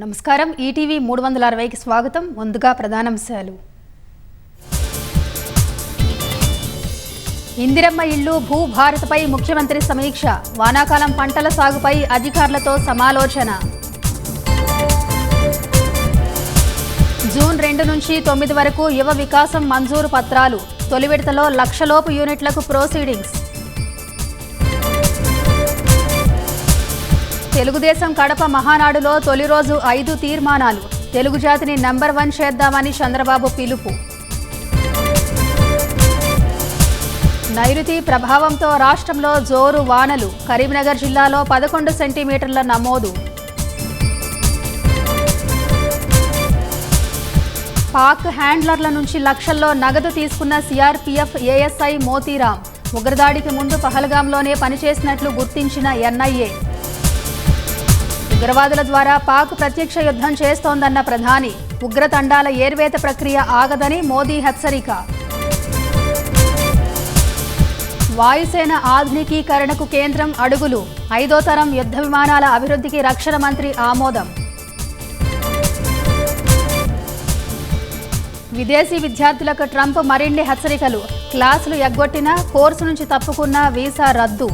నమస్కారం. ఈటీవీ 360కి స్వాగతం. ముందుగా ప్రధానాంశాలు. ఇందిరమ్మ ఇల్లు భూ భారత్పై ముఖ్యమంత్రి సమీక్ష. వానాకాలం పంటల సాగుపై అధికారులతో సమాలోచన. జూన్ 2 నుంచి 9 వరకు యువ వికాసం మంజూరు పత్రాలు. తొలి విడతలో 1,00,000 లోపు యూనిట్లకు ప్రొసీడింగ్స్. తెలుగుదేశం కడప మహానాడులో తొలి రోజు 5 తీర్మానాలు. తెలుగు జాతిని నంబర్ 1 చేద్దామని చంద్రబాబు పిలుపు. నైరుతి ప్రభావంతో రాష్ట్రంలో జోరు వానలు. కరీంనగర్ జిల్లాలో 11 సెంటీమీటర్ల నమోదు. పాక్ హ్యాండ్లర్ల నుంచి లక్షల్లో నగదు తీసుకున్న సిఆర్పీఎఫ్ ఏఎస్ఐ మోతీరాం. ఉగ్రదాడికి ముందు పహల్గాంలోనే పనిచేసినట్లు గుర్తించిన ఎన్ఐఏ. ఉగ్రవాదుల ద్వారా పాక్ ప్రత్యక్ష యుద్ధం చేస్తోందన్న ప్రధాని. ఉగ్రతండాల ఏర్వేత ప్రక్రియ ఆగదని మోదీ హెచ్చరిక. వాయుసేన ఆధునికీకరణకు కేంద్రం అడుగులు. 5వ తరం యుద్ధ విమానాల అభివృద్ధికి రక్షణ మంత్రి ఆమోదం. విదేశీ విద్యార్థులకు ట్రంప్ మరిన్ని హెచ్చరికలు. క్లాసులు ఎగ్గొట్టినా కోర్సు నుంచి తప్పుకున్న వీసా రద్దు.